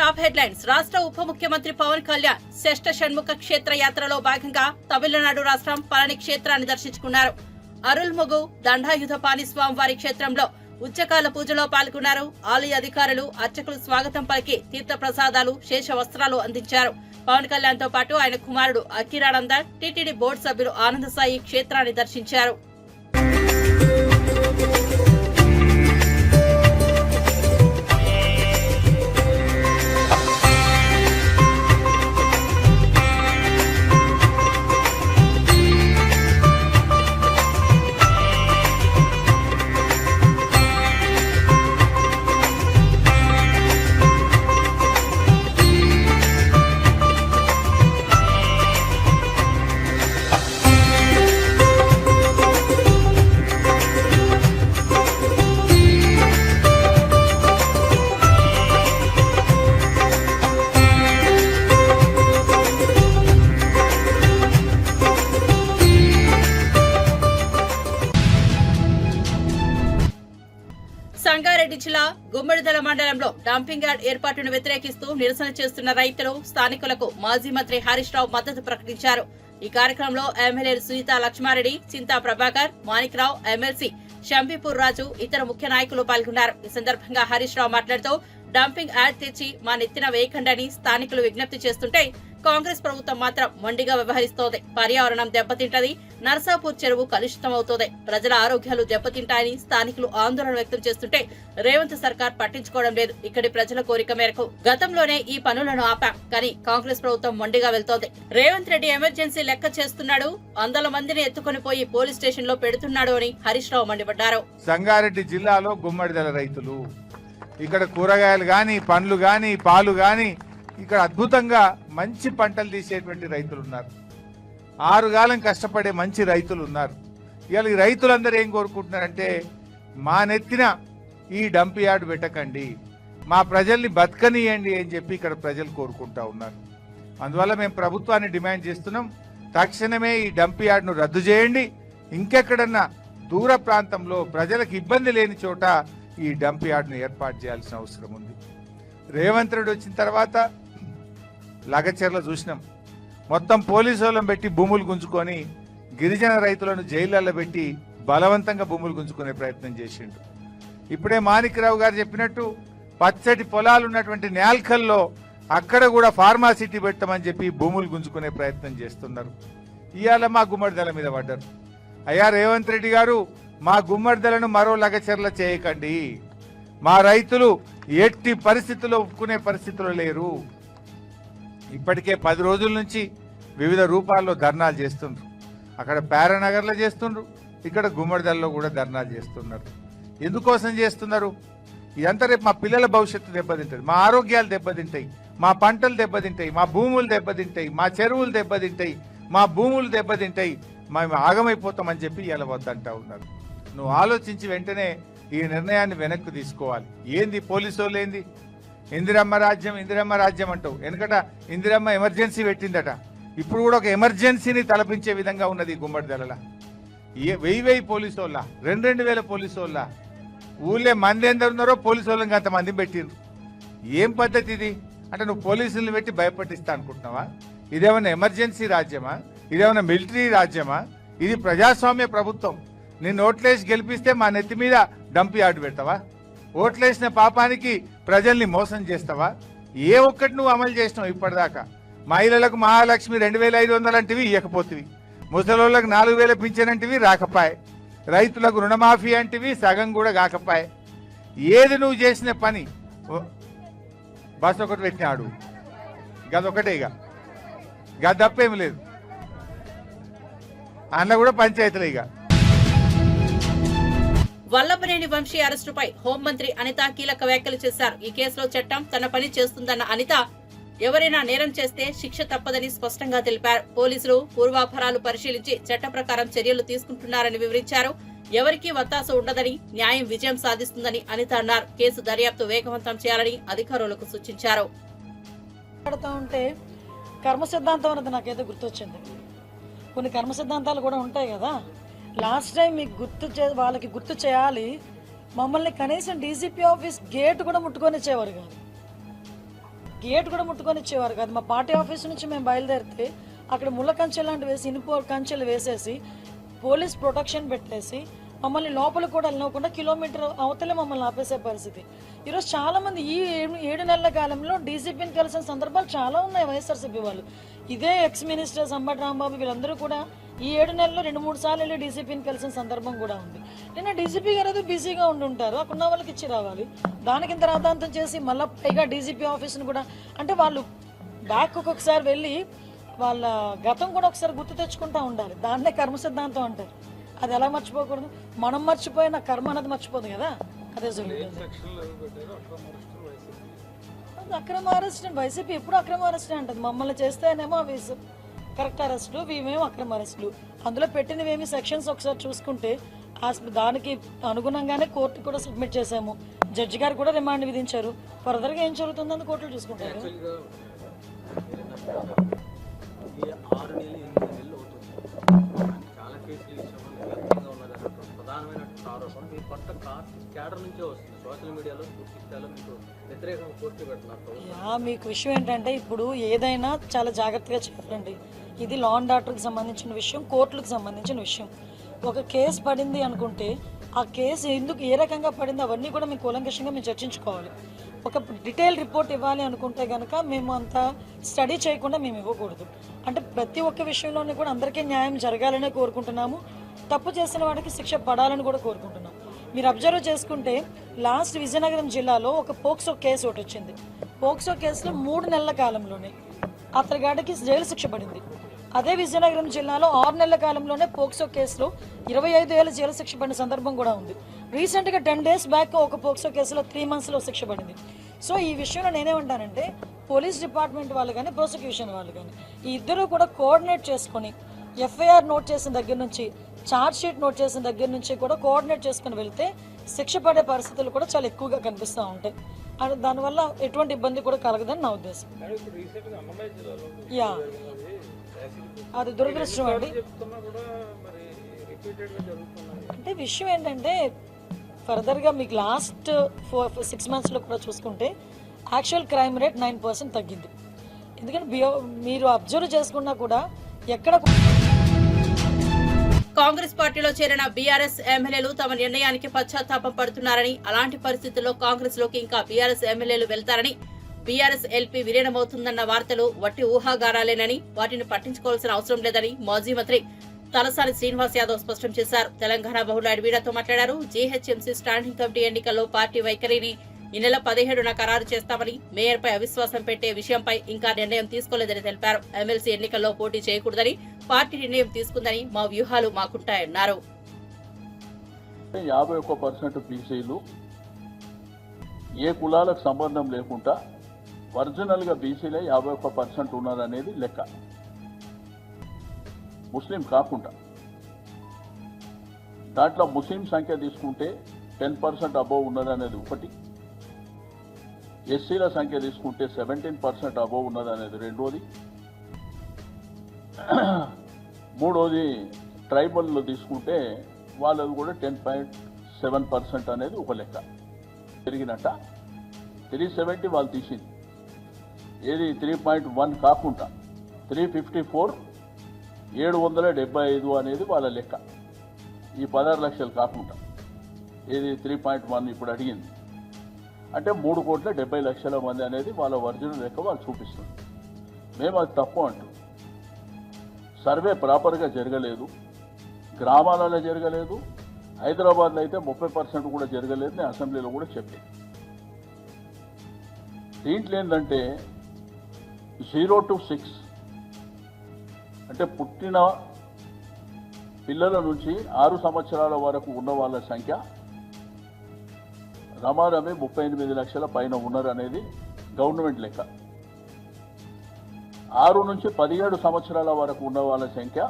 Top headlines. రాష్ట్ర ఉప ముఖ్యమంత్రి పవన్ కళ్యాణ్ శ్రేష్ఠ షణ్ముఖ క్షేత్ర యాత్రలో భాగంగా తమిళనాడు రాష్ట్రం పళని క్షేత్రాన్ని దర్శించుకున్నారు. అరుల్ముగు దండాయుధపాణి స్వామివారి క్షేత్రంలో ఉచ్చకాల పూజలో పాల్గొన్నారు. ఆలయ అధికారులు, అర్చకులు స్వాగతం పలికి తీర్థ ప్రసాదాలు, శేష వస్త్రాలు అందించారు. పవన్ కళ్యాణ్ తో పాటు ఆయన కుమారుడు అఖిరానందన్, టీటీడీ బోర్డు సభ్యులు ఆనందసాయి క్షేత్రాన్ని దర్శించారు. సంగారెడ్డి జిల్లా గుమ్మడిదల మండలంలో డంపింగ్ యార్డ్ ఏర్పాటును వ్యతిరేకిస్తూ నిరసన చేస్తున్న రైతులు, స్థానికులకు మాజీ మంత్రి హరీష్ రావు మద్దతు ప్రకటించారు. ఈ కార్యక్రమంలో ఎమ్మెల్యేలు సునీత లక్ష్మారెడ్డి, చింతా ప్రభాకర్, మాణిక్రావు, ఎమ్మెల్సీ షంబీపూర్ రాజు, ఇతర ముఖ్య నాయకులు పాల్గొన్నారు. ఈ సందర్భంగా హరీష్ రావు మాట్లాడుతూ డంపింగ్ యార్డ్ తెచ్చి మా నెత్తిన వేయకండని స్థానికులు విజ్ఞప్తి చేస్తుంటే కాంగ్రెస్ ప్రభుత్వం మాత్రం మొండిగా వ్యవహరిస్తోంది. పర్యావరణం దెబ్బతింటది, నర్సాపూర్ చెరువు కలుషితమవుతోంది, ప్రజల ఆరోగ్యాలు దెబ్బతింటాయని స్థానికులు ఆందోళన వ్యక్తం చేస్తుంటే రేవంత్ సర్కార్ పట్టించుకోవడం లేదు. ఇక్కడి ప్రజల కోరిక మేరకు గతంలోనే ఈ పనులను ఆపాం, కానీ కాంగ్రెస్ ప్రభుత్వం మొండిగా వెళ్తోంది. రేవంత్ రెడ్డి ఎమర్జెన్సీ లెక్క చేస్తున్నాడు, 100 మందిని ఎత్తుకుని పోయి పోలీస్ స్టేషన్ లో పెడుతున్నాడు అని హరీష్ రావు మండిపడ్డారు. సంగారెడ్డి జిల్లాలో గుమ్మడిదల రైతులు ఇక్కడ కూరగాయలు గాని, పండ్లు గాని, పాలు గాని ఇక్కడ అద్భుతంగా మంచి పంటలు తీసేటువంటి రైతులు ఉన్నారు. 6 కాలం కష్టపడే మంచి రైతులు ఉన్నారు. ఇవాళ ఈ రైతులందరూ ఏం కోరుకుంటున్నారంటే మా నెత్తిన ఈ డంప్ యార్డ్ పెట్టకండి, మా ప్రజల్ని బతకనియండి అని చెప్పి ఇక్కడ ప్రజలు కోరుకుంటా ఉన్నారు. అందువల్ల మేము ప్రభుత్వాన్ని డిమాండ్ చేస్తున్నాం, తక్షణమే ఈ డంప్ యార్డ్ను రద్దు చేయండి. ఇంకెక్కడన్నా దూర ప్రాంతంలో ప్రజలకు ఇబ్బంది లేని చోట ఈ డంప్ యార్డ్ను ఏర్పాటు చేయాల్సిన అవసరం ఉంది. రేవంత్ రెడ్డి వచ్చిన తర్వాత లగచర్ల చూసినాం, మొత్తం పోలీసు వాళ్ళని పెట్టి భూములు గుంజుకొని గిరిజన రైతులను జైళ్లలో పెట్టి బలవంతంగా భూములు గుంజుకునే ప్రయత్నం చేసిండు. ఇప్పుడే మాణిక్రావు గారు చెప్పినట్టు పచ్చటి పొలాలు ఉన్నటువంటి నేల్కల్లో అక్కడ కూడా ఫార్మాసిటీ పెట్టమని చెప్పి భూములు గుంజుకునే ప్రయత్నం చేస్తున్నారు. ఇవాళ మా గుమ్మడిదల మీద పడ్డారు. అయ్యా రేవంత్ రెడ్డి గారు, మా గుమ్మడిదలను మరో లగచర్ల చేయకండి, మా రైతులు ఎట్టి పరిస్థితుల్లో ఒప్పుకునే పరిస్థితుల్లో లేరు. ఇప్పటికే 10 రోజుల నుంచి వివిధ రూపాల్లో ధర్నాలు చేస్తుండ్రు. అక్కడ పారానగర్లో చేస్తుండ్రు, ఇక్కడ గుమ్మడిదల్లో కూడా ధర్నాలు చేస్తున్నారు. ఎందుకోసం చేస్తున్నారు? ఇదంతా రేపు మా పిల్లల భవిష్యత్తు దెబ్బతింటుంది, మా ఆరోగ్యాలు దెబ్బతింటాయి, మా పంటలు దెబ్బతింటాయి, మా భూములు దెబ్బతింటాయి, మా చెరువులు దెబ్బతింటాయి, మా భూములు దెబ్బతింటాయి, మేము ఆగమైపోతామని చెప్పి ఇలా వద్దంటా ఉన్నారు. నువ్వు ఆలోచించి వెంటనే ఈ నిర్ణయాన్ని వెనక్కి తీసుకోవాలి. ఏంది పోలీసు వాళ్ళు ఏంది ఇందిరమ్మ రాజ్యం, ఇందిరమ్మ రాజ్యం అంటావు. వెనకట ఇందిరమ్మ ఎమర్జెన్సీ పెట్టిందట, ఇప్పుడు కూడా ఒక ఎమర్జెన్సీని తలపించే విధంగా ఉన్నది గుమ్మడిదల. 1000 పోలీసు వాళ్ళ, 2,000 పోలీసు వాళ్ళ, ఊళ్ళే మంది ఎందరు ఉన్నారో పోలీసు వాళ్ళకి అంతమంది పెట్టిండ్రు. ఏం పద్ధతి ఇది? అంటే నువ్వు పోలీసులను పెట్టి భయపట్టిస్తా అనుకుంటున్నావా? ఇదేమన్నా ఎమర్జెన్సీ రాజ్యమా? ఇదేమన్నా మిలిటరీ రాజ్యమా? ఇది ప్రజాస్వామ్య ప్రభుత్వం. నిన్ను ఓట్లేసి గెలిపిస్తే మా నెత్తి మీద డంప్ యార్డు పెడతావా? ఓట్లేసిన పాపానికి ప్రజల్ని మోసం చేస్తావా? ఏ ఒక్కటి నువ్వు అమలు చేసినావు ఇప్పటిదాకా? మహిళలకు మహాలక్ష్మి 2,500 అంటివి ఇవ్వకపోతివి, ముసలోళ్ళకు 4,000 పింఛనంటివి రాకపాయే, రైతులకు రుణమాఫీ అంటివి సగం కూడా కాకపాయే. ఏది నువ్వు చేసిన పని? బస్ ఒకటి పెట్టినాడు, గదొకటే, ఇక తప్పేమి లేదు. అందులో కూడా పంచాయతీలే. ఇక వల్లభనేని వంశీ అరెస్టుపై హోంమంత్రి అనిత కీలక వ్యాఖ్యలు చేశారు. ఈ కేసులో చట్టం తన పని చేస్తుందన్న అనిత ఎవరైనా నేరం చేస్తే శిక్ష తప్పదని స్పష్టంగా తెలిపారు. పోలీసులు పూర్వాపరాలు పరిశీలించి చట్ట ప్రకారం చర్యలు తీసుకుంటున్నారని వివరించారు. ఎవరికీ వత్తాసు ఉండదని, న్యాయం విజయం సాధిస్తుందని అనిత అన్నారు. కేసు దర్యాప్తు వేగవంతం చేయాలని అధికారులకు సూచించారు. కర్మ సిద్ధాంతం అనేది నాకైతే గుర్తొచ్చింది. కొన్ని కర్మ సిద్ధాంతాలు కూడా ఉంటాయి కదా. లాస్ట్ టైం మీకు వాళ్ళకి గుర్తు చేయాలి, మమ్మల్ని కనీసం డీజీపీ ఆఫీస్ గేట్ కూడా ముట్టుకొని ఇచ్చేవారు కాదు. గేట్ కూడా ముట్టుకొని ఇచ్చేవారు కాదు. మా పార్టీ ఆఫీస్ నుంచి మేము బయలుదేరితే అక్కడ ముళ్ళ కంచెలు లాంటివి వేసి ఇనుప కంచెలు వేసేసి పోలీస్ ప్రొటెక్షన్ పెట్టేసి మమ్మల్ని లోపల కూడా వెళ్ళకుండా కిలోమీటర్ అవతలే మమ్మల్ని ఆపేసే పరిస్థితి. ఈరోజు చాలా మంది ఈ 7 నెలల కాలంలో డీసీపీని కలిసిన సందర్భాలు చాలా ఉన్నాయి వైఎస్ఆర్సీపీ వాళ్ళు. ఇదే ఎక్స్ మినిస్టర్ అంబటి రాంబాబు వీళ్ళందరూ కూడా ఈ 7 నెలల్లో 2-3 సార్లు వెళ్ళి డీసీపీని కలిసిన సందర్భం కూడా ఉంది. నిన్న డీసీపీ గారు ఏదో బిజీగా ఉండుంటారు, అక్కడ ఉన్న వాళ్ళకి ఇచ్చి రావాలి. దానికి ఇంత రాద్ధాంతం చేసి మళ్ళీ పైగా డీసీపీ ఆఫీస్ని కూడా అంటే వాళ్ళు బ్యాక్ ఒక్కొక్కసారి వెళ్ళి వాళ్ళ గతం కూడా ఒకసారి గుర్తు తెచ్చుకుంటూ ఉండాలి. దాన్నే కర్మ సిద్ధాంతం అంటారు. అది ఎలా మర్చిపోకూడదు? మనం మర్చిపోయిన కర్మ అనేది మర్చిపోదు కదా. అదే జరుగుతుంది. అక్రమ అరెస్ట్ వైసీపీ ఎప్పుడు అక్రమ అరెస్ట్ అంటుంది. మమ్మల్ని చేస్తేనేమో అవి కరెక్ట్ అరెస్టులు, ఇవేమో అక్రమ అరెస్టులు. అందులో పెట్టినవేమి సెక్షన్స్ ఒకసారి చూసుకుంటే దానికి అనుగుణంగానే కోర్టు కూడా సబ్మిట్ చేశాము. జడ్జి గారు కూడా రిమాండ్ విధించారు. ఫర్దర్గా ఏం జరుగుతుందని కోర్టులు చూసుకుంటారు. మీకు విషయం ఏంటంటే ఇప్పుడు ఏదైనా చాలా జాగ్రత్తగా చేయాలండి. ఇది లా అండ్ ఆర్డర్కి సంబంధించిన విషయం, కోర్టులకు సంబంధించిన విషయం. ఒక కేసు పడింది అనుకుంటే ఆ కేసు ఎందుకు ఏ రకంగా పడింది అవన్నీ కూడా మేము కూలంకషంగా మేము చర్చించుకోవాలి. ఒక డీటెయిల్ రిపోర్ట్ ఇవ్వాలి అనుకుంటే కనుక మేము అంత స్టడీ చేయకుండా మేము ఇవ్వకూడదు. అంటే ప్రతి ఒక్క విషయంలోనే కూడా అందరికీ న్యాయం జరగాలనే కోరుకుంటున్నాము. తప్పు చేసిన వాడికి శిక్ష పడాలని కూడా కోరుకుంటున్నాం. మీరు అబ్జర్వ్ చేసుకుంటే లాస్ట్ విజయనగరం జిల్లాలో ఒక పోక్సో కేసు ఒకటి వచ్చింది. పోక్సో కేసులో 3 నెలల కాలంలోనే అతగాడికి జైలు శిక్ష పడింది. అదే విజయనగరం జిల్లాలో 6 నెలల కాలంలోనే పోక్సో కేసులో 25 ఏళ్ళ జైలు శిక్ష పడిన సందర్భం కూడా ఉంది. రీసెంట్గా 10 days బ్యాక్ ఒక పోక్సో కేసులో 3 monthsలో శిక్ష పడింది. సో ఈ విషయంలో నేనేమంటానంటే పోలీస్ డిపార్ట్మెంట్ వాళ్ళు కానీ ప్రాసిక్యూషన్ వాళ్ళు కానీ ఈ ఇద్దరు కూడా కోఆర్డినేట్ చేసుకొని ఎఫ్ఐఆర్ నోట్ చేసిన దగ్గర నుంచి ఛార్జ్ షీట్ నోట్ చేసిన దగ్గర నుంచి కూడా కోఆర్డినేట్ చేసుకుని వెళ్తే శిక్ష పడే పరిస్థితులు కూడా చాలా ఎక్కువగా కనిపిస్తూ ఉంటాయి. అండ్ దానివల్ల ఎటువంటి ఇబ్బంది కూడా కలగదని నా ఉద్దేశం. యా, అది దురదృష్టం అండి. అంటే విషయం ఏంటంటే ఫర్దర్గా మీకు లాస్ట్ 6 monthsలో కూడా చూసుకుంటే యాక్చువల్ క్రైమ్ రేట్ 9% తగ్గింది. ఎందుకంటే మీరు అబ్జర్వ్ చేసుకున్నా కూడా ఎక్కడ కాంగ్రెస్ పార్టీలో చేరిన బీఆర్ఎస్ ఎమ్మెల్యేలు తమ నిర్ణయానికి పశ్చాత్తాపం పడుతున్నారని, అలాంటి పరిస్థితుల్లో కాంగ్రెస్ లోకి ఇంకా బీఆర్ఎస్ ఎమ్మెల్యేలు వెళ్తారని, బీఆర్ఎస్ ఎల్పీ విలీనమవుతుందన్న వార్తలు వట్టి ఊహాగానాలేనని, వాటిని పట్టించుకోవాల్సిన అవసరం లేదని మాజీ మంత్రి తలసాని శ్రీనివాస్ యాదవ్ స్పష్టం చేశారు. తెలంగాణ బహుళ మీడియాతో మాట్లాడారు. జీహెచ్ఎంసీ స్టాండింగ్ కమిటీ ఎన్నికల్లో పార్టీ వైఖరిని ఈ నెల 17న ఖరారు చేస్తామని, మేయర్పై అవిశ్వాసం పెట్టే విషయంపై ఇంకా నిర్ణయం తీసుకోలేదని తెలిపారు. ఎమ్మెల్సీ ఎన్నికల్లో పోటీ చేయకూడదని పార్టీ నిర్ణయం తీసుకుందని, మా వ్యూహాలు మాకుంటాయన్నారు. 51% బీసీలు ఏ కులాలకు సంబంధం లేకుండా ఒరిజినల్ గా బీసీలే 51% ఉన్నారనేది లెక్క. ముస్లిం కాకుండా దాంట్లో ముస్లిం సంఖ్య తీసుకుంటే 10% అబోవ్ ఉన్నదనేది ఒకటి, ఎస్సీల సంఖ్య తీసుకుంటే 17% అబోవ్ ఉన్నదనేది రెండోది, మూడోది ట్రైబల్లో తీసుకుంటే వాళ్ళది కూడా 10.7% అనేది ఒక లెక్క పెరిగినట్ట. 370 వాళ్ళు తీసింది, ఏది 3.1 కాకుండా 354 775 అనేది వాళ్ళ లెక్క. ఈ 16 లక్షలు కాకుండా ఏది 3.1 ఇప్పుడు అడిగింది అంటే 3,70,00,000 మంది అనేది వాళ్ళ ఒరిజినల్ లెక్క వాళ్ళు చూపిస్తుంది. మేము అది తప్పు అంటాం. సర్వే ప్రాపర్గా జరగలేదు, గ్రామాలలో జరగలేదు, హైదరాబాద్లో అయితే 30% కూడా జరగలేదు. నేను అసెంబ్లీలో కూడా చెప్పాను. దీంట్లో ఏంటంటే 0 to 6 అంటే పుట్టిన పిల్లల నుంచి 6 సంవత్సరాల వరకు ఉన్న వాళ్ళ సంఖ్య రమారమి 38 లక్షల పైన ఉన్నారు అనేది గవర్నమెంట్ లెక్క. 6 నుంచి 17 సంవత్సరాల వరకు ఉన్న వాళ్ళ సంఖ్య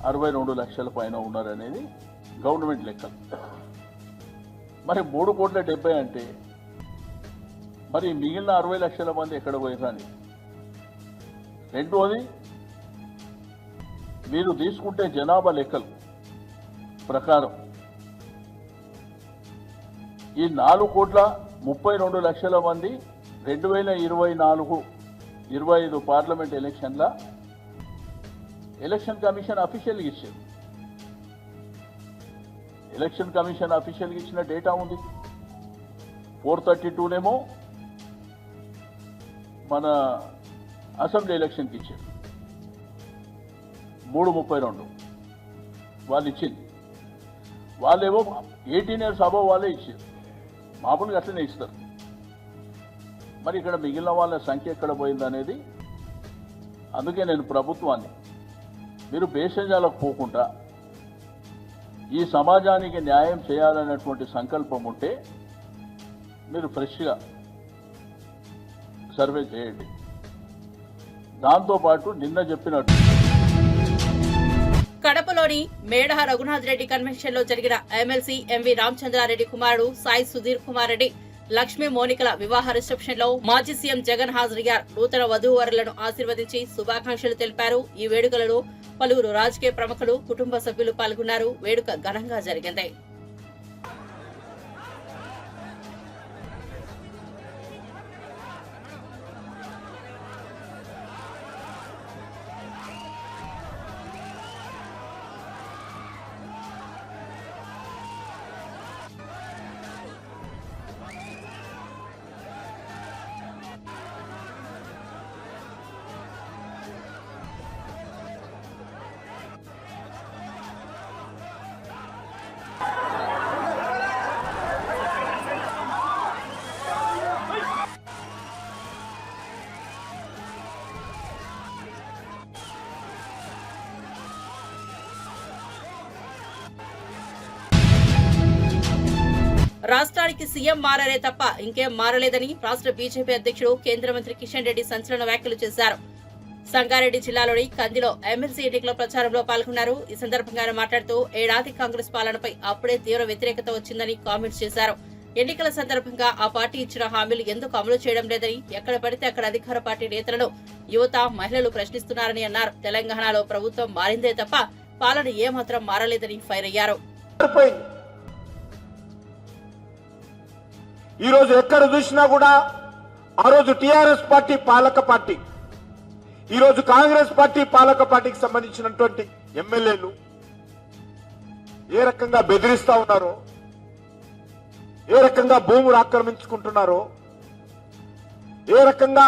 62 లక్షల పైన ఉన్నారు అనేది గవర్నమెంట్ లెక్క. మరి 3,70,00,000 అంటే మరి మిగిలిన 60 లక్షల మంది ఎక్కడ పోయినని. రెండోది, మీరు తీసుకుంటే జనాభా లెక్కలు ప్రకారం ఈ 4,32,00,000 మంది 2024-25 పార్లమెంట్ ఎలక్షన్ల ఎలక్షన్ కమిషన్ అఫీషియల్గా ఇచ్చారు. ఎలక్షన్ కమిషన్ అఫీషియల్గా ఇచ్చిన డేటా ఉంది. 432నేమో మన అసెంబ్లీ ఎలక్షన్కి ఇచ్చారు. 332 వాళ్ళు ఇచ్చింది. వాళ్ళేమో 18 years అబవ్ వాళ్ళే ఇచ్చారు. మామూలుగా అట్లనే ఇస్తారు. మరి ఇక్కడ మిగిలిన వాళ్ళ సంఖ్య ఎక్కడ పోయిందనేది, అందుకే నేను ప్రభుత్వాన్ని మీరు భేషజాలకు పోకుండా ఈ సమాజానికి న్యాయం చేయాలనేటువంటి సంకల్పం ఉంటే మీరు ఫ్రెష్గా సర్వే చేయండి. దాంతోపాటు నిన్న చెప్పినట్టు కడపలోని మేడ రఘునాథ్ రెడ్డి కన్వెన్షన్ లో జరిగిన ఎమ్మెల్సీ ఎంవి రామచంద్రారెడ్డి కుమారుడు సాయి సుధీర్ కుమార్ రెడ్డి, లక్ష్మీ మోనికల వివాహ రిసెప్షన్ లో మాజీ సీఎం జగన్ హాజరయ్యారు. నూతన వధూవరులను ఆశీర్వదించి శుభాకాంక్షలు తెలిపారు. ఈ వేడుకలలో పలువురు రాజకీయ ప్రముఖులు, కుటుంబ సభ్యులు పాల్గొన్నారు. వేడుక ఘనంగా జరిగింది. రాష్ట్రానికి సీఎం మారలే తప్ప ఇంకేం మారలేదని రాష్ట్ర బీజేపీ అధ్యక్షుడు కేంద్ర మంత్రి కిషన్ రెడ్డి సంచలన వ్యాఖ్యలు చేశారు. సంగారెడ్డి జిల్లాలోని కందిలో ఎమ్మెల్సీ ఎన్నికల ప్రచారంలో పాల్గొన్నారు. ఈ సందర్భంగా ఆయన మాట్లాడుతూ ఏడాది కాంగ్రెస్ పాలనపై అప్పుడే తీవ్ర వ్యతిరేకత వచ్చిందని కామెంట్స్ చేశారు. ఎన్నికల సందర్భంగా ఆ పార్టీ ఇచ్చిన హామీలు ఎందుకు అమలు చేయడం లేదని, ఎక్కడ పడితే అక్కడ అధికార పార్టీ నేతలను యువత, మహిళలు ప్రశ్నిస్తున్నారని అన్నారు. తెలంగాణలో ప్రభుత్వం మారిందే తప్ప పాలన ఏమాత్రం మారలేదని ఫైర్ అయ్యారు. ఈ రోజు ఎక్కడ చూసినా కూడా ఆ రోజు టిఆర్ఎస్ పార్టీ పాలక పార్టీ, ఈ రోజు కాంగ్రెస్ పార్టీ పాలక పార్టీకి సంబంధించినటువంటి ఎమ్మెల్యేలు ఏ రకంగా బెదిరిస్తా ఉన్నారో, ఏ రకంగా భూములు ఆక్రమించుకుంటున్నారో, ఏ రకంగా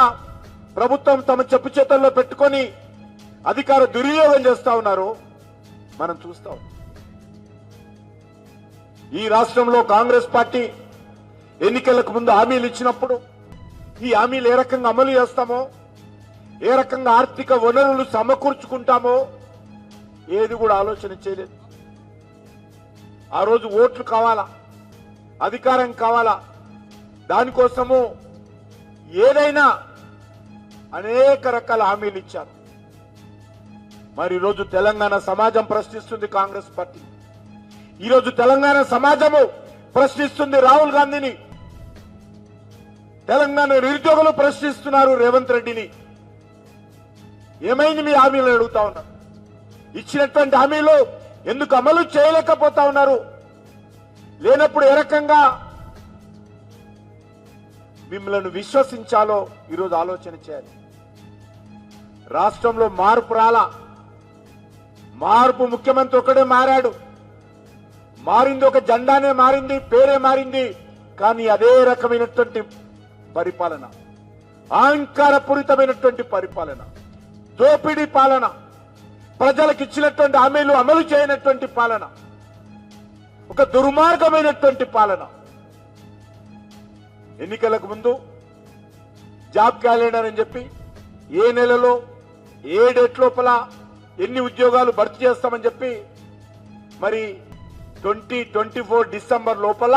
ప్రభుత్వం తమ చెప్పు చేతుల్లో పెట్టుకొని అధికార దుర్వినియోగం చేస్తా ఉన్నారో మనం చూస్తాం. ఈ రాష్ట్రంలో కాంగ్రెస్ పార్టీ ఎన్నికలకు ముందు హామీలు ఇచ్చినప్పుడు ఈ హామీలు ఏ రకంగా అమలు చేస్తామో, ఏ రకంగా ఆర్థిక వనరులు సమకూర్చుకుంటామో ఏది కూడా ఆలోచన చేయలేదు. ఆ రోజు ఓట్లు కావాలా, అధికారం కావాలా, దానికోసము ఏదైనా అనేక రకాల హామీలు ఇచ్చారు. మరి ఈరోజు తెలంగాణ సమాజం ప్రశ్నిస్తుంది కాంగ్రెస్ పార్టీ. ఈరోజు తెలంగాణ సమాజము ప్రశ్నిస్తుంది రాహుల్ గాంధీని. తెలంగాణ నిరుద్యోగులు ప్రశ్నిస్తున్నారు రేవంత్ రెడ్డిని. ఏమైంది మీ హామీలు అడుగుతా ఉన్నారు. ఇచ్చినటువంటి హామీలు ఎందుకు అమలు చేయలేకపోతా ఉన్నారు? లేనప్పుడు ఏ రకంగా మిమ్మల్ని విశ్వసించాలో ఈరోజు ఆలోచన చేయాలి. రాష్ట్రంలో మార్పు రాలా. మార్పు ముఖ్యమంత్రి ఒకడే మారాడు. మారింది ఒక జెండానే మారింది, పేరే మారింది. కానీ అదే రకమైనటువంటి పరిపాలన, అహంకారపూరితమైనటువంటి పరిపాలన, దోపిడీ పాలన, ప్రజలకు ఇచ్చినటువంటి హామీలు అమలు చేయనటువంటి పాలన, ఒక దుర్మార్గమైనటువంటి పాలన. ఎన్నికలకు ముందు జాబ్ క్యాలెండర్ అని చెప్పి ఏ నెలలో ఏ డేట్ లోపల ఎన్ని ఉద్యోగాలు భర్తీ చేస్తామని చెప్పి మరి 2024 డిసెంబర్ లోపల,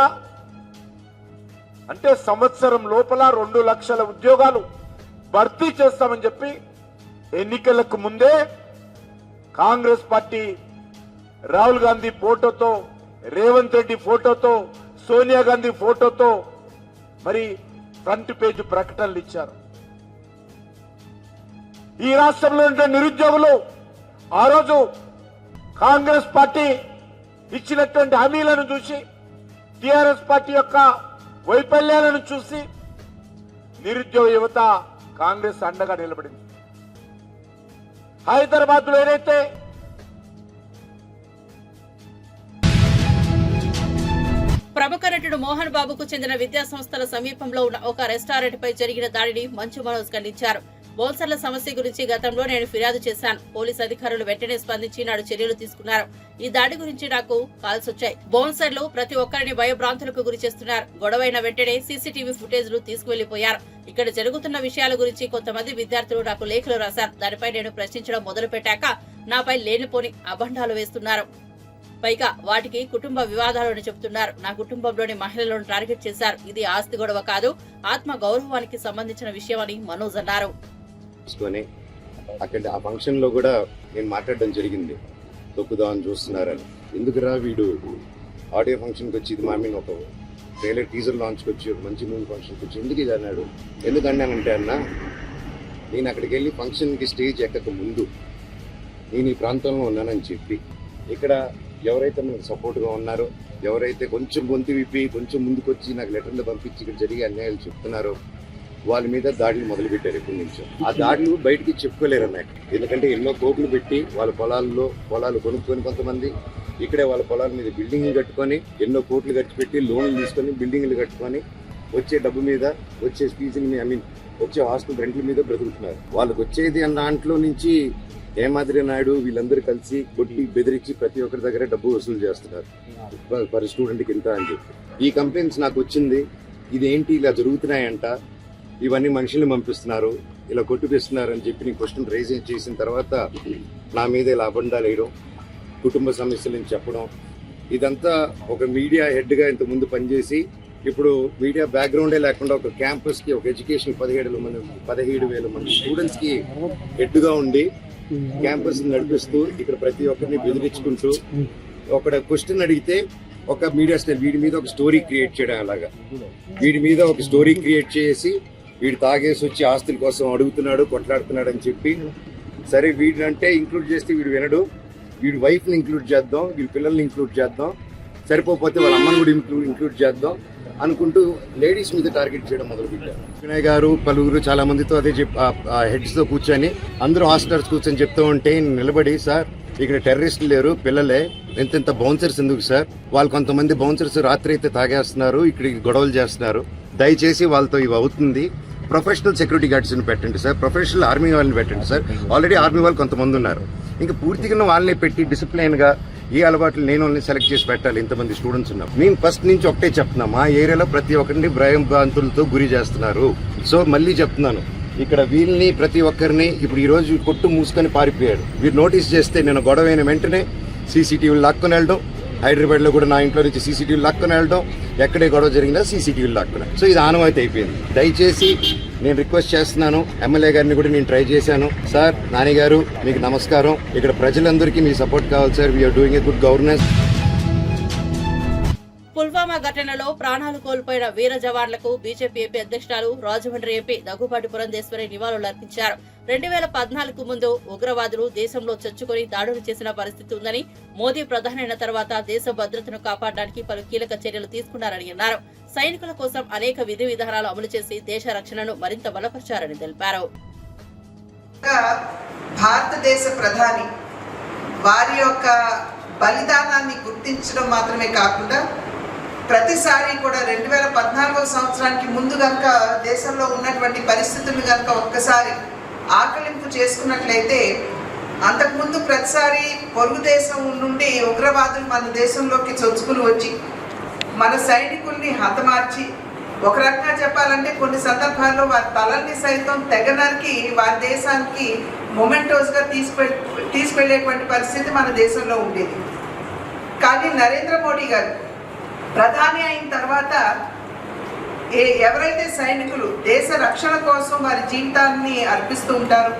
అంటే సంవత్సరం లోపల 2 లక్షల ఉద్యోగాలు భర్తీ చేస్తామని చెప్పి ఎన్నికలకు ముందే కాంగ్రెస్ పార్టీ రాహుల్ గాంధీ ఫోటోతో, రేవంత్ రెడ్డి ఫోటోతో, సోనియా గాంధీ ఫోటోతో మరి ఫ్రంట్ పేజ్ ప్రకటనలు ఇచ్చారు. ఈ రాష్ట్రంలో ఉండే నిరుద్యోగులు ఆ రోజు కాంగ్రెస్ పార్టీ ఇచ్చినటువంటి హామీలను చూసి, టిఆర్ఎస్ పార్టీ యొక్క వైఫల్యాలను చూసి నిరుద్యోగ యువత కాంగ్రెస్ అండగా నిలబడింది. హైదరాబాద్ లో ఏదైతే ప్రముఖ నటుడు మోహన్ బాబుకు చెందిన విద్యా సంస్థల సమీపంలో ఉన్న ఒక రెస్టారెంట్ పై జరిగిన దాడిని మంచు మనోజ్ ఖండించారు. బౌన్సర్ల సమస్య గురించి గతంలో నేను ఫిర్యాదు చేశాను. పోలీసు అధికారులు వెంటనే స్పందించి నాడు చర్యలు తీసుకున్నారు. ఈ దాడి గురించి నాకు కాల్స్ వచ్చాయి. బౌన్సర్లు ప్రతి ఒక్కరిని భయభ్రాంతులకు గురి చేస్తున్నారు. గొడవైన వెంటనే సీసీటీవీ ఫుటేజ్లు తీసుకువెళ్లిపోయారు. ఇక్కడ జరుగుతున్న విషయాల గురించి కొంతమంది విద్యార్థులు నాకు లేఖలు రాశారు. దానిపై నేను ప్రశ్నించడం మొదలు పెట్టాక నాపై లేనిపోని అభండాలు వేస్తున్నారు. పైగా వాటికి కుటుంబ వివాదాలని చెబుతున్నారు. నా కుటుంబంలోని మహిళలను టార్గెట్ చేశారు. ఇది ఆస్తి గొడవ కాదు, ఆత్మ గౌరవానికి సంబంధించిన విషయమని మనోజ్ అన్నారు. అక్కడ ఆ ఫంక్షన్ లో కూడా నేను మాట్లాడడం జరిగింది, తొక్కుదామని చూస్తున్నారని. ఎందుకురా వీడు ఆడియో ఫంక్షన్కి వచ్చి ఇది మామీని ఒక ట్రైలర్ టీజర్ లాంచ్కి వచ్చి ఒక మంచి మూవీ ఫంక్షన్కి వచ్చి ఎందుకు ఇది అన్నాడు. ఎందుకన్నానంటే అన్న, నేను అక్కడికి వెళ్ళి ఫంక్షన్కి స్టేజ్ ఎక్కక ముందు నేను ఈ ప్రాంతంలో ఉన్నానని చెప్పి ఇక్కడ ఎవరైతే మనకు సపోర్ట్గా ఉన్నారో, ఎవరైతే కొంచెం గొంతు విప్పి కొంచెం ముందుకు వచ్చి నాకు లెటర్లు పంపించి ఇక్కడ జరిగే అన్యాయాలు చెప్తున్నారో వాళ్ళ మీద దాడులు మొదలుపెట్టారు. ఎప్పటి నుంచో ఆ దాడులు బయటికి చెప్పుకోలేరు అన్నట్టు. ఎందుకంటే ఎన్నో కోట్లు పెట్టి వాళ్ళ పొలాలు కొనుక్కొని కొంతమంది ఇక్కడే వాళ్ళ పొలాల మీద బిల్డింగ్లు కట్టుకొని ఎన్నో కోట్లు ఖర్చు పెట్టి లోన్లు తీసుకొని బిల్డింగ్లు కట్టుకొని వచ్చే డబ్బు మీద, వచ్చే ఫీజుల వచ్చే హాస్టల్ రెంట్ల మీద బ్రతుకుతున్నారు. వాళ్ళకి వచ్చేది అన్న దాంట్లో నుంచి హేమాద్రి నాయుడు వీళ్ళందరూ కలిసి కొట్టి బెదిరించి ప్రతి ఒక్కరి దగ్గర డబ్బు వసూలు చేస్తున్నారు. పర్ స్టూడెంట్కి ఇంత అని చెప్పి ఈ కంప్లైంట్స్ నాకు వచ్చింది. ఇదేంటి ఇలా జరుగుతున్నాయంట, ఇవన్నీ మనుషుల్ని పంపిస్తున్నారు, ఇలా కొట్టిపిస్తున్నారు అని చెప్పి నేను క్వశ్చన్ రైజ్ చేసిన తర్వాత నా మీద ఇలా అబండాలు వేయడం, కుటుంబ సమస్యలని చెప్పడం, ఇదంతా ఒక మీడియా హెడ్గా ఇంత ముందు పనిచేసి ఇప్పుడు మీడియా బ్యాక్గ్రౌండే లేకుండా ఒక క్యాంపస్కి ఒక ఎడ్యుకేషన్ 17,000 మంది స్టూడెంట్స్కి హెడ్గా ఉండి క్యాంపస్ నడిపిస్తూ ఇక్కడ ప్రతి ఒక్కరిని బెదిరించుకుంటూ ఒక క్వశ్చన్ అడిగితే ఒక మీడియా స్టైల్ వీడి మీద ఒక స్టోరీ క్రియేట్ చేయడం, అలాగా వీడి మీద ఒక స్టోరీ క్రియేట్ చేసి వీడు తాగేసి వచ్చి ఆస్తుల కోసం అడుగుతున్నాడు, కొట్లాడుతున్నాడు అని చెప్పి, సరే వీడినంటే ఇంక్లూడ్ చేస్తే వీడు వినడు, వీడి వైఫ్ని ఇంక్లూడ్ చేద్దాం, వీడి పిల్లల్ని ఇంక్లూడ్ చేద్దాం, సరిపోతే వాళ్ళ అమ్మని కూడా ఇంక్లూడ్ చేద్దాం అనుకుంటూ లేడీస్ మీద టార్గెట్ చేయడం మొదలుపెట్టారు. వినయ్ గారు పలువురు చాలా మందితో అదే హెడ్స్ తో కూర్చొని అందరూ హాస్టల్స్ కూర్చొని చెప్తూ ఉంటే నిలబడి, సార్ ఇక్కడ టెర్రరిస్టులు లేరు, పిల్లలే, ఎంతెంత బౌన్సర్స్ ఎందుకు సార్, వాళ్ళు కొంతమంది బౌన్సర్స్ రాత్రి అయితే తాగేస్తున్నారు, ఇక్కడ గొడవలు చేస్తున్నారు, దయచేసి వాళ్ళతో ఇవి అవుతుంది, ప్రొఫెషనల్ సెక్యూరిటీ గార్డ్స్ని పెట్టండి సార్, ప్రొఫెషనల్ ఆర్మీ వాళ్ళని పెట్టండి సార్, ఆల్రెడీ ఆర్మీ వాళ్ళు కొంతమంది ఉన్నారు, ఇంకా పూర్తిగా వాళ్ళని పెట్టి డిసిప్లైన్గా ఏ అలవాట్లు నేను వాళ్ళని సెలెక్ట్ చేసి పెట్టాలి, ఇంతమంది స్టూడెంట్స్ ఉన్నారు. మేము ఫస్ట్ నుంచి ఒకటే చెప్తున్నాం, మా ఏరియాలో ప్రతి ఒక్కరిని భయాంతులతో గురి చేస్తున్నారు. సో మళ్ళీ చెప్తున్నాను, ఇక్కడ వీళ్ళని ప్రతి ఒక్కరిని ఇప్పుడు ఈ రోజు కొట్టు మూసుకొని పారిపోయాడు, వీరు నోటీస్ చేస్తే నేను గొడవైన వెంటనే సీసీటీవీలు లాక్కొని వెళ్ళడం, హైదరాబాద్లో కూడా నా ఇంట్లో నుంచి సీసీటీవీలు లాక్కొని వెళ్ళడం, ఎక్కడే గొడవ జరిగినా సీసీటీవీలు లాక్కున్నా. సో ఇది ఆనవాయితీ అయిపోయింది. దయచేసి నేను రిక్వెస్ట్ చేస్తున్నాను, ఎమ్మెల్యే గారిని కూడా నేను ట్రై చేశాను, సార్ నాని గారు మీకు నమస్కారం, ఇక్కడ ప్రజలందరికీ మీ సపోర్ట్ కావాలి sir, we are doing a good governance. Pulwama ఘటనలో ప్రాణాలు కోల్పోయిన వీర జవాన్లకు బీజేపీ ఏపీ అధ్యక్షురాలు రాజమండ్రి ఎంపీ దగ్గుపాటి పురంధేశ్వరి నివాళులర్పించారు. 2014 ముందు ఉగ్రవాదులు దేశంలో చొచ్చుకొని దాడులు చేసిన పరిస్థితి ఉందని, మోదీ ప్రధాని అయిన తర్వాత దేశ భద్రతను కాపాడడానికి పలు కీలక చర్యలు తీసుకున్నారని అన్నారు. సైనికుల కోసం అనేక విధి విధానాలు అమలు చేసి దేశ రక్షణను మరింత బలపరిచారని తెలిపారు. భారతదేశ ప్రధాని వారి యొక్క బలిదానాన్ని గుర్తించడం మాత్రమే కాకుండా ప్రతిసారి కూడా 2014 సంవత్సరానికి ముందు కనుక దేశంలో ఉన్నటువంటి పరిస్థితులను కనుక ఒక్కసారి ఆకలింపు చేసుకున్నట్లయితే, అంతకుముందు ప్రతిసారి పొరుగు దేశం నుండి ఉగ్రవాదులు మన దేశంలోకి చొచ్చుకుని వచ్చి మన సైనికుల్ని హతమార్చి, ఒక రకంగా చెప్పాలంటే కొన్ని సందర్భాల్లో వారి తలల్ని సైతం తెగనరికి వారి దేశానికి మొమెంటోస్గా తీసుకెళ్లేటువంటి పరిస్థితి మన దేశంలో ఉండేది. కానీ నరేంద్ర మోడీ గారు ప్రధాని అయిన తర్వాత ఎవరైతే సైనికులు దేశ రక్షణ కోసం వారి జీవితాన్ని అర్పిస్తూ ఉంటారు,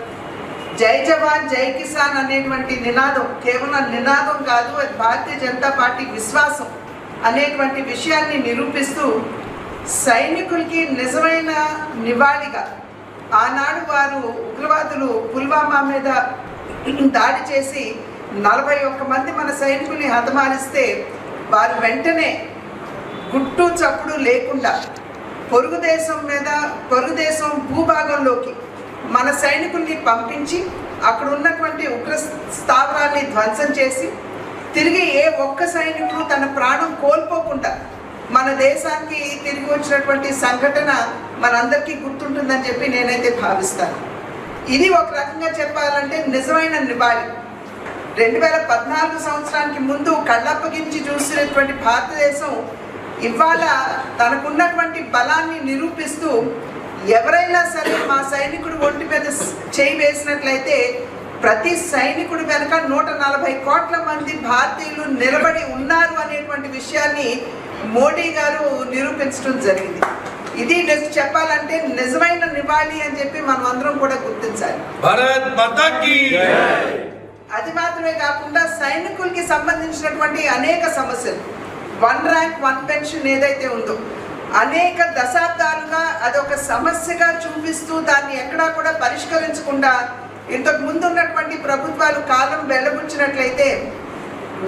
జై జవాన్ జై కిసాన్ అనేటువంటి నినాదం కేవలం నినాదం కాదు, అది భారతీయ జనతా పార్టీ విశ్వాసం అనేటువంటి విషయాన్ని నిరూపిస్తూ సైనికులకి నిజమైన నివాళిగా ఆనాడు వారు ఉగ్రవాదులు పుల్వామా మీద దాడి చేసి 41 మంది మన సైనికుల్ని హతమారిస్తే వారు వెంటనే గుట్టు చప్పుడు లేకుండా పొరుగు దేశం భూభాగంలోకి మన సైనికుల్ని పంపించి అక్కడ ఉన్నటువంటి ఉగ్ర స్థావరాల్ని ధ్వంసం చేసి తిరిగి ఏ ఒక్క సైనికుడు తన ప్రాణం కోల్పోకుండా మన దేశానికి తిరిగి వచ్చినటువంటి సంఘటన మనందరికీ గుర్తుంటుందని చెప్పి నేనైతే భావిస్తాను. ఇది ఒక రకంగా చెప్పాలంటే నిజమైన నివాళి. 2014 సంవత్సరానికి ముందు కళ్ళప్పగించి చూసినటువంటి భారతదేశం ఇవాళ తనకున్నటువంటి బలాన్ని నిరూపిస్తూ ఎవరైనా సరే మా సైనికుడు ఒంటి మీద చేయి వేసినట్లయితే ప్రతి సైనికుడి వెనుక 140 కోట్ల మంది భారతీయులు నిలబడి ఉన్నారు అనేటువంటి విషయాన్ని మోడీ గారు నిరూపించడం జరిగింది. ఇది చెప్పాలంటే నిజమైన నివాళి అని చెప్పి మనం అందరం కూడా గుర్తించాలి. భారత్ మాతా కీ జై. అది మాత్రమే కాకుండా సైనికులకి సంబంధించినటువంటి అనేక సమస్యలు, 1 ర్యాంక్ 1 పెన్షన్ ఏదైతే ఉందో అనేక దశాబ్దాలుగా అదొక సమస్యగా చూపిస్తూ దాన్ని ఎక్కడా కూడా పరిష్కరించకుండా ఇంతకు ముందు ఉన్నటువంటి ప్రభుత్వాలు కాలం వెళ్ళబుచ్చినట్లయితే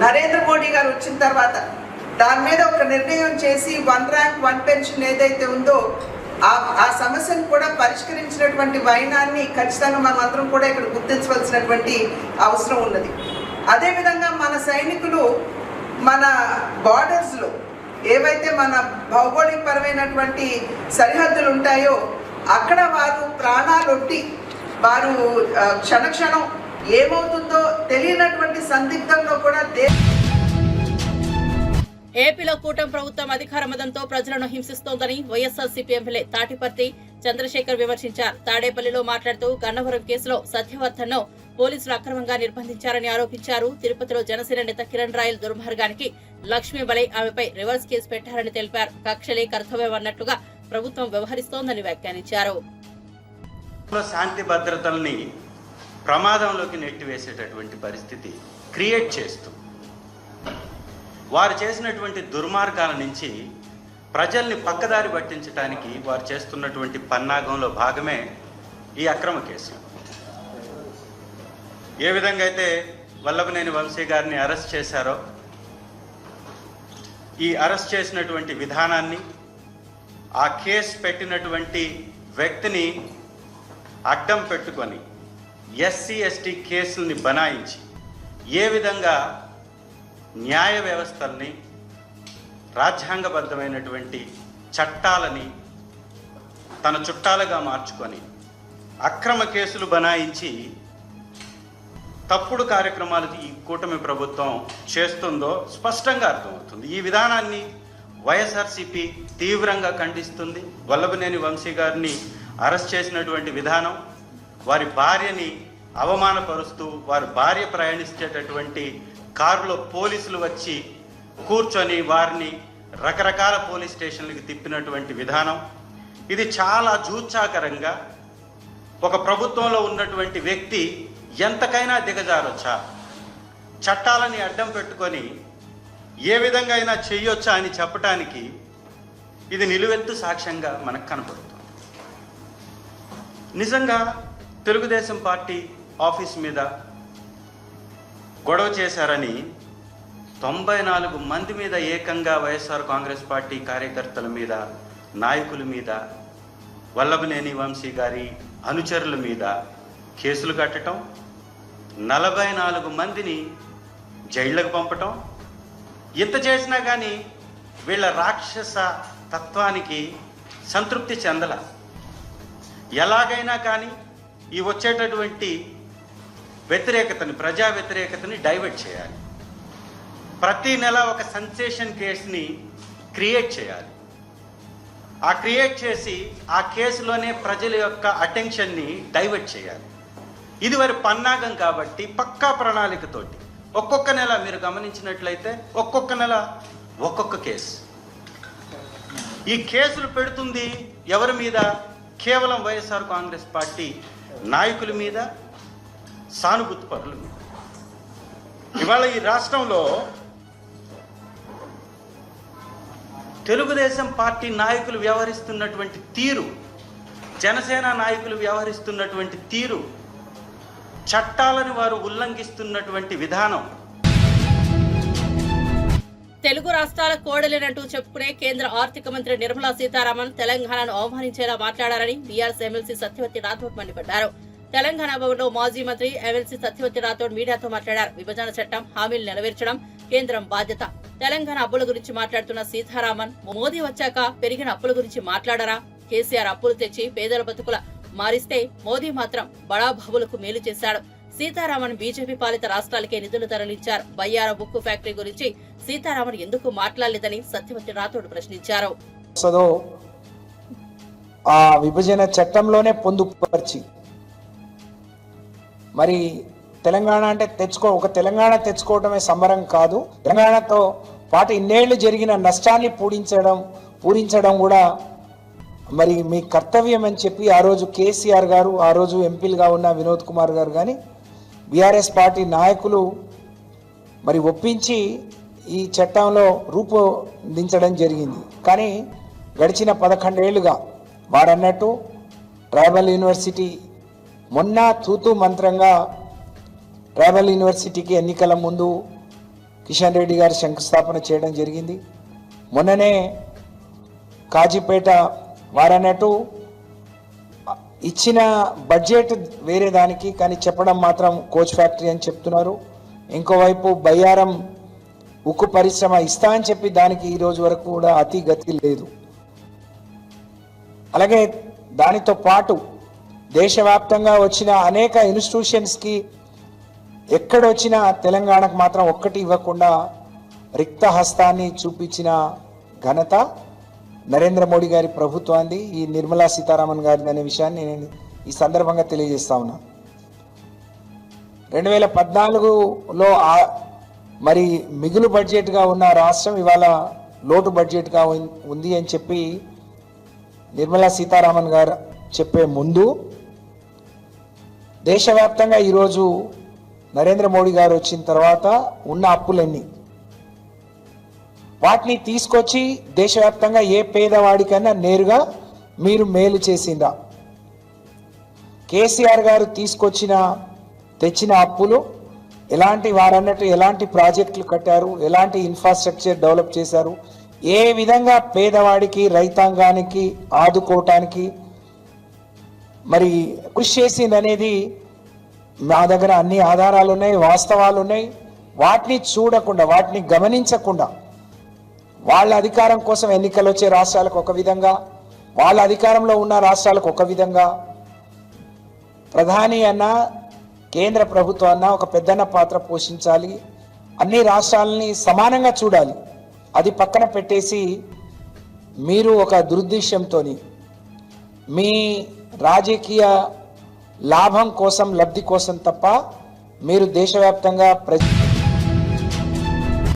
నరేంద్ర మోడీ గారు వచ్చిన తర్వాత దాని మీద ఒక నిర్ణయం చేసి 1 ర్యాంక్ 1 పెన్షన్ ఏదైతే ఉందో ఆ సమస్యను కూడా పరిష్కరించినటువంటి వైనాన్ని ఖచ్చితంగా మనం అందరం కూడా ఇక్కడ గుర్తించవలసినటువంటి అవసరం ఉన్నది. అదేవిధంగా మన సైనికులు మన బార్డర్స్లో ఏవైతే మన భౌగోళిక పరమైనటువంటి సరిహద్దులు ఉంటాయో అక్కడ వారు ప్రాణాలొట్టి వారు క్షణక్షణం ఏమవుతుందో తెలియనటువంటి సందిగ్ధంలో కూడా ఏపీలో కూటమి ప్రభుత్వం అధికార మదంతో ప్రజలను హింసిస్తోందని వైఎస్ఆర్సీపీ ఎమ్మెల్యే తాటిపర్తి చంద్రశేఖర్ విమర్శించారు. తాడేపల్లిలో మాట్లాడుతూ గన్నవరం కేసులో సత్యవర్ధన్ను పోలీసులు అక్రమంగా నిర్బంధించారని ఆరోపించారు. తిరుపతిలో జనసేన నేత కిరణ్ రాయల్ దుర్మార్గానికి లక్ష్మీ బలై ఆమెపై రివర్స్ కేసు పెట్టారని తెలిపారు. కక్షలే కర్తవ్యం అన్నట్లుగా ప్రభుత్వం వ్యవహరిస్తోందని వ్యాఖ్యానించారు. శాంతి భద్రతల్ని ప్రమాదంలోకి నెట్టివేసేటటువంటి పరిస్థితి క్రియేట్ చేస్తూ వారు చేసినటువంటి దుర్మార్గాల నుంచి ప్రజల్ని పక్కదారి పట్టించడానికి వారు చేస్తున్నటువంటి పన్నాగంలో భాగమే ఈ అక్రమ కేసులు. ఏ విధంగా అయితే వల్లభనేని వంశీ గారిని అరెస్ట్ చేశారో ఈ అరెస్ట్ చేసినటువంటి విధానాన్ని, ఆ కేసు పెట్టినటువంటి వ్యక్తిని అడ్డం పెట్టుకొని ఎస్సీ ఎస్టీ కేసుల్ని బనాయించి ఏ విధంగా న్యాయ వ్యవస్థల్ని, రాజ్యాంగబద్ధమైనటువంటి చట్టాలని తన చుట్టాలుగా మార్చుకొని అక్రమ కేసులు బనాయించి తప్పుడు కార్యక్రమాలు ఈ కూటమి ప్రభుత్వం చేస్తుందో స్పష్టంగా అర్థమవుతుంది. ఈ విధానాన్ని వైఎస్ఆర్సీపీ తీవ్రంగా ఖండిస్తుంది. వల్లభనేని వంశీ గారిని అరెస్ట్ చేసినటువంటి విధానం, వారి భార్యని అవమానపరుస్తూ వారి భార్య ప్రయాణించేటటువంటి కారులో పోలీసులు వచ్చి కూర్చొని వారిని రకరకాల పోలీస్ స్టేషన్లకు తిప్పినటువంటి విధానం, ఇది చాలా జూచ్చాకరంగా ఒక ప్రభుత్వంలో ఉన్నటువంటి వ్యక్తి ఎంతకైనా దిగజారొచ్చా, చట్టాలని అడ్డం పెట్టుకొని ఏ విధంగా అయినా చెయ్యొచ్చా అని చెప్పటానికి ఇది నిలువెత్తు సాక్ష్యంగా మనకు కనపడుతుంది. నిజంగా తెలుగుదేశం పార్టీ ఆఫీస్ మీద గొడవ చేశారని 94 మంది మీద ఏకంగా వైఎస్ఆర్ కాంగ్రెస్ పార్టీ కార్యకర్తల మీద, నాయకుల మీద, వల్లభనేని వంశీ గారి అనుచరుల మీద కేసులు కట్టడం, 44 మందిని జైళ్లకు పంపటం, ఇంత చేసినా కానీ వీళ్ళ రాక్షస తత్వానికి సంతృప్తి చెందల. ఎలాగైనా కానీ ఈ వచ్చేటటువంటి వ్యతిరేకతని, ప్రజా వ్యతిరేకతని డైవర్ట్ చేయాలి. ప్రతి నెల ఒక సెన్సేషన్ కేసుని క్రియేట్ చేయాలి. ఆ క్రియేట్ చేసి ఆ కేసులోనే ప్రజల యొక్క అటెన్షన్ని డైవర్ట్ చేయాలి. ఇది వారి పన్నాగం కాబట్టి పక్కా ప్రణాళికతోటి ఒక్కొక్క నెల మీరు గమనించినట్లయితే ఒక్కొక్క నెల ఒక్కొక్క కేసు. ఈ కేసులు పెడుతుంది ఎవరి మీద? కేవలం వైఎస్ఆర్ కాంగ్రెస్ పార్టీ నాయకుల మీద, సానుభూతి పరుల మీద. ఇవాళ ఈ రాష్ట్రంలో తెలుగుదేశం పార్టీ నాయకులు వ్యవహరిస్తున్నటువంటి తీరు, జనసేన నాయకులు వ్యవహరిస్తున్నటువంటి తీరు, చట్టాలను వారు ఉల్లంఘిస్తున్నటువంటి విధానం తెలుగు రాష్ట్రాల కోడలేనంటూ చెప్పుకునే కేంద్ర ఆర్థిక మంత్రి నిర్మలా సీతారామన్ తెలంగాణను అవమానించేలా మాట్లాడారని బీఆర్ఎస్ ఎమ్మెల్సీ సత్యవతి రాథోడ్ మండిపడ్డారు. తెలంగాణ భవన్లో మాజీ మంత్రి ఎమ్మెల్సీ సత్యవతి రాథోడ్ మీడియాతో మాట్లాడారు. విభజన చట్టం హామీలు నెరవేర్చడం కేంద్రం బాధ్యత. తెలంగాణ అప్పుల గురించి మాట్లాడుతున్న సీతారామన్ మోదీ వచ్చాక పెరిగిన అప్పుల గురించి మాట్లాడరా? కేసీఆర్ అప్పులు తెచ్చి పేదల బతుకుల మారిస్తే మోదీ మాత్రం బడాబాబులకు మేలు చేశాడు. సీతారామన్ బీజేపీ పాలిత రాష్ట్రాలకే నిధులు తరలించారు. బయ్యారం ఉక్కు ఫ్యాక్టరీ గురించి సీతారామన్ ఎందుకు మాట్లాడలేదని సత్యవతి రాథోడ్ ప్రశ్నించారు. ఆ విభజన చట్టంలోనే పొందుపరిచి మరి తెలంగాణ అంటే ఒక తెలంగాణ తెచ్చుకోవడమే సంబరం కాదు, తెలంగాణతో పాటు ఇన్నేళ్లు జరిగిన నష్టాన్ని పూరించడం కూడా మరి మీ కర్తవ్యం అని చెప్పి ఆ రోజు కేసీఆర్ గారు, ఆ రోజు ఎంపీలుగా ఉన్న వినోద్ కుమార్ గారు కానీ బీఆర్ఎస్ పార్టీ నాయకులు మరి ఒప్పించి ఈ చట్టంలో రూపొందించడం జరిగింది. కానీ గడిచిన 11 ఏళ్లుగా వారన్నట్టు ట్రైబల్ యూనివర్సిటీ మొన్న తూతూ మంత్రంగా ట్రైబల్ యూనివర్సిటీకి ఎన్నికల ముందు కిషన్ రెడ్డి గారు శంకుస్థాపన చేయడం జరిగింది. మొన్ననే కాజీపేట వారన్నట్టు ఇచ్చిన బడ్జెట్ వేరే దానికి, కానీ చెప్పడం మాత్రం కోచ్ ఫ్యాక్టరీ అని చెప్తున్నారు. ఇంకోవైపు బయ్యారం ఉక్కు పరిశ్రమ ఇస్తా అని చెప్పి దానికి ఈ రోజు వరకు కూడా అతి గతి లేదు. అలాగే దానితో పాటు దేశవ్యాప్తంగా వచ్చిన అనేక ఇన్స్టిట్యూషన్స్కి ఎక్కడొచ్చినా తెలంగాణకు మాత్రం ఒక్కటి ఇవ్వకుండా రిక్త హస్తాన్ని చూపించిన ఘనత నరేంద్ర మోడీ గారి ప్రభుత్వాన్ని, ఈ నిర్మలా సీతారామన్ గారిది అనే విషయాన్ని నేను ఈ సందర్భంగా తెలియజేస్తా ఉన్నా. 2014లో మరి మిగులు బడ్జెట్గా ఉన్న రాష్ట్రం ఇవాళ లోటు బడ్జెట్గా ఉంది అని చెప్పి నిర్మలా సీతారామన్ గారు చెప్పే ముందు దేశవ్యాప్తంగా ఈరోజు నరేంద్ర మోడీ గారు వచ్చిన తర్వాత ఉన్న అప్పులన్నీ వాటిని తీసుకొచ్చి దేశవ్యాప్తంగా ఏ పేదవాడికైనా నేరుగా మీరు మేలు చేసిందా? కేసీఆర్ గారు తెచ్చిన అప్పులు ఎలాంటి వారన్నట్టు ఎలాంటి ప్రాజెక్టులు కట్టారు, ఎలాంటి ఇన్ఫ్రాస్ట్రక్చర్ డెవలప్ చేశారు, ఏ విధంగా పేదవాడికి రైతాంగానికి ఆదుకోవటానికి మరి కృషి చేసింది అనేది మా దగ్గర అన్ని ఆధారాలు ఉన్నాయి, వాస్తవాలు ఉన్నాయి. వాటిని చూడకుండా, వాటిని గమనించకుండా వాళ్ళ అధికారం కోసం ఎన్నికలు వచ్చే రాష్ట్రాలకు ఒక విధంగా, వాళ్ళ అధికారంలో ఉన్న రాష్ట్రాలకు ఒక విధంగా, ప్రధాని అన్న కేంద్ర ప్రభుత్వం అన్న ఒక పెద్దన్న పాత్ర పోషించాలి, అన్ని రాష్ట్రాలని సమానంగా చూడాలి. అది పక్కన పెట్టేసి మీరు ఒక దురుద్దేశంతో మీ రాజకీయ లాభం కోసం, లబ్ధి కోసం తప్ప మీరు దేశవ్యాప్తంగా